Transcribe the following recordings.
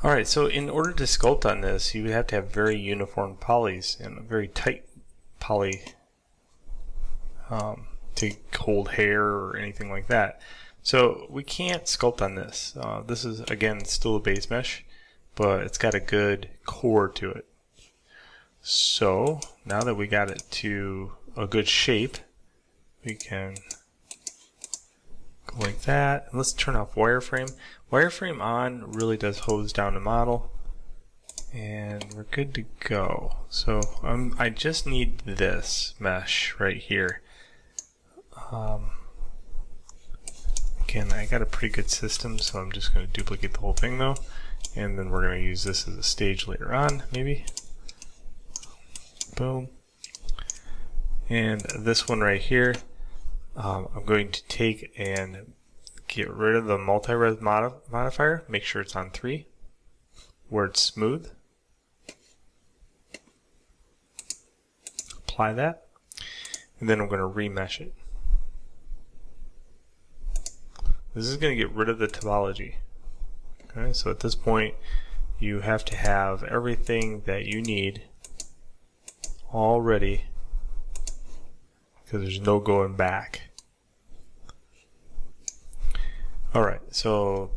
Alright, so in order to sculpt on this, you would have to have very uniform polys and a very tight poly to hold hair or anything like that. So we can't sculpt on this. This is, again, still a base mesh, but it's got a good core to it. So now that we got it to a good shape, we can go like that. And let's turn off wireframe. Wireframe on really does hose down the model, and we're good to go. So I just need this mesh right here. Again, I got a pretty good system, so I'm just going to duplicate the whole thing though, and then we're going to use this as a stage later on, maybe. Boom. And this one right here, I'm going to take and get rid of the multi-res modifier, make sure it's on 3, where it's smooth. Apply that, and then I'm going to remesh it. This is going to get rid of the topology. Okay, so at this point, you have to have everything that you need all ready, because there's no going back. Alright, so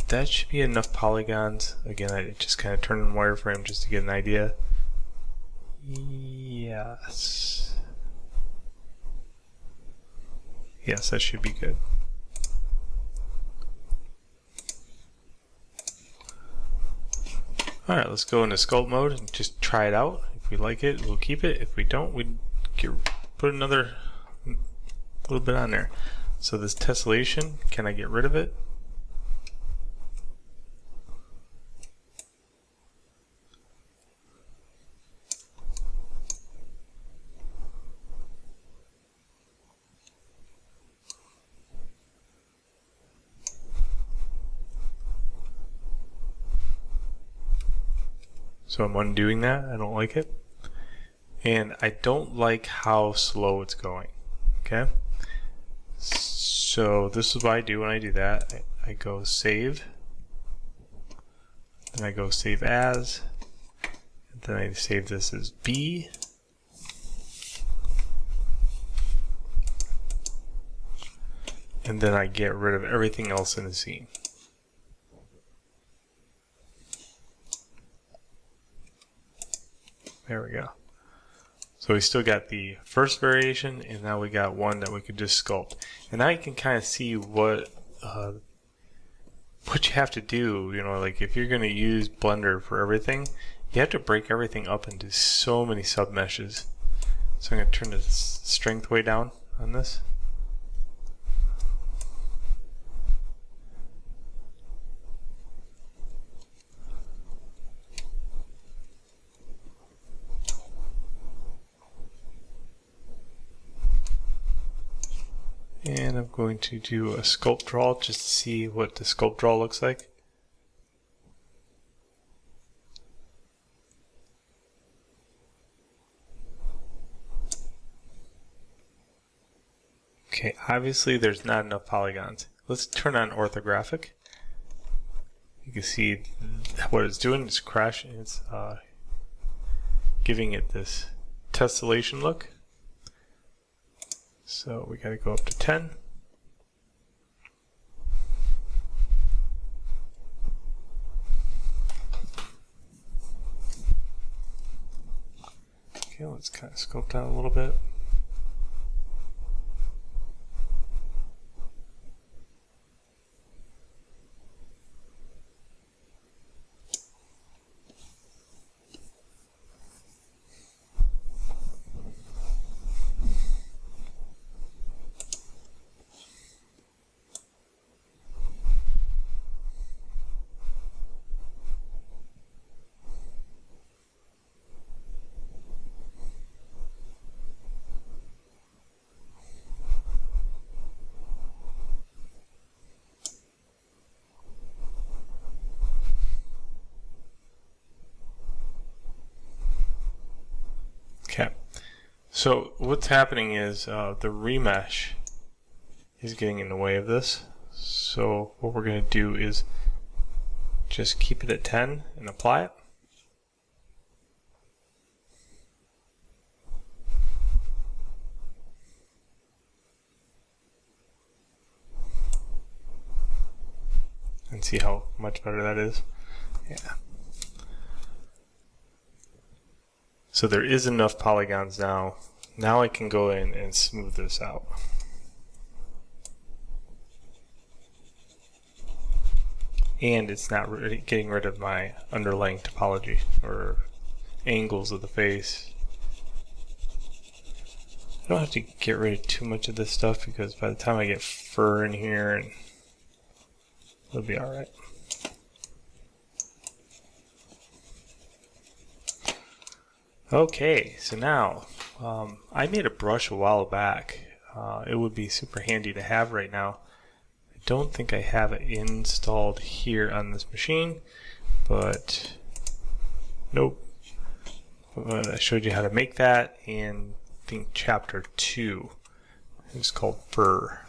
that should be enough polygons. Again, I just kind of turn on wireframe just to get an idea. Yes. Yes, that should be good. Alright, let's go into sculpt mode and just try it out. If we like it, we'll keep it. If we don't, we put another little bit on there. So this tessellation, can I get rid of it? So I'm undoing that. I don't like it. And I don't like how slow it's going. Okay? So this is what I do when I do that. I go save. Then I go save as. And then I save this as B. And then I get rid of everything else in the scene. There we go. So we still got the first variation, and now we got one that we could just sculpt. And now you can kind of see what you have to do. You know, like if you're going to use Blender for everything, you have to break everything up into so many submeshes. So I'm going to turn the strength way down on this. And I'm going to do a sculpt draw just to see what the sculpt draw looks like. Okay, obviously there's not enough polygons. Let's turn on orthographic. You can see what it's doing. It's crashing. It's giving it this tessellation look. So we got to go up to 10. Okay, let's kind of sculpt down a little bit. Okay, so what's happening is the remesh is getting in the way of this. So what we're going to do is just keep it at 10 and apply it. And see how much better that is. Yeah. So there is enough polygons now. Now I can go in and smooth this out. And it's not getting rid of my underlying topology or angles of the face. I don't have to get rid of too much of this stuff because by the time I get fur in here, and it'll be alright. Okay, so now I made a brush a while back. It would be super handy to have right now. I don't think I have it installed here on this machine, but nope. But I showed you how to make that in, I think, chapter 2. It's called fur.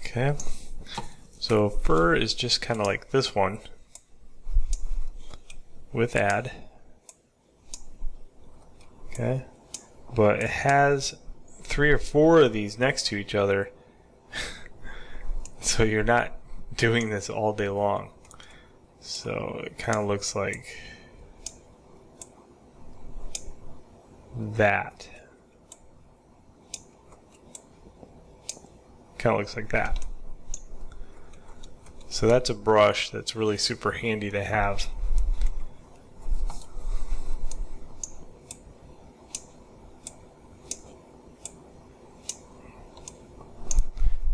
Okay, so fur is just kind of like this one with add. Okay, but it has 3 or 4 of these next to each other, so you're not doing this all day long. So it kind of looks like that. Kind of looks like that. So that's a brush that's really super handy to have.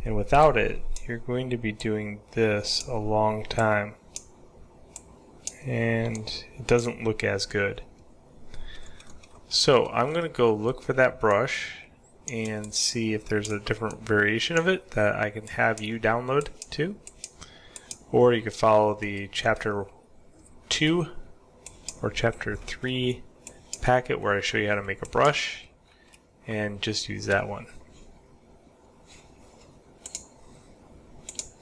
And without it, you're going to be doing this a long time. And it doesn't look as good. So I'm going to go look for that brush and see if there's a different variation of it that I can have you download to. Or you could follow the chapter 2 or chapter 3 packet where I show you how to make a brush and just use that one.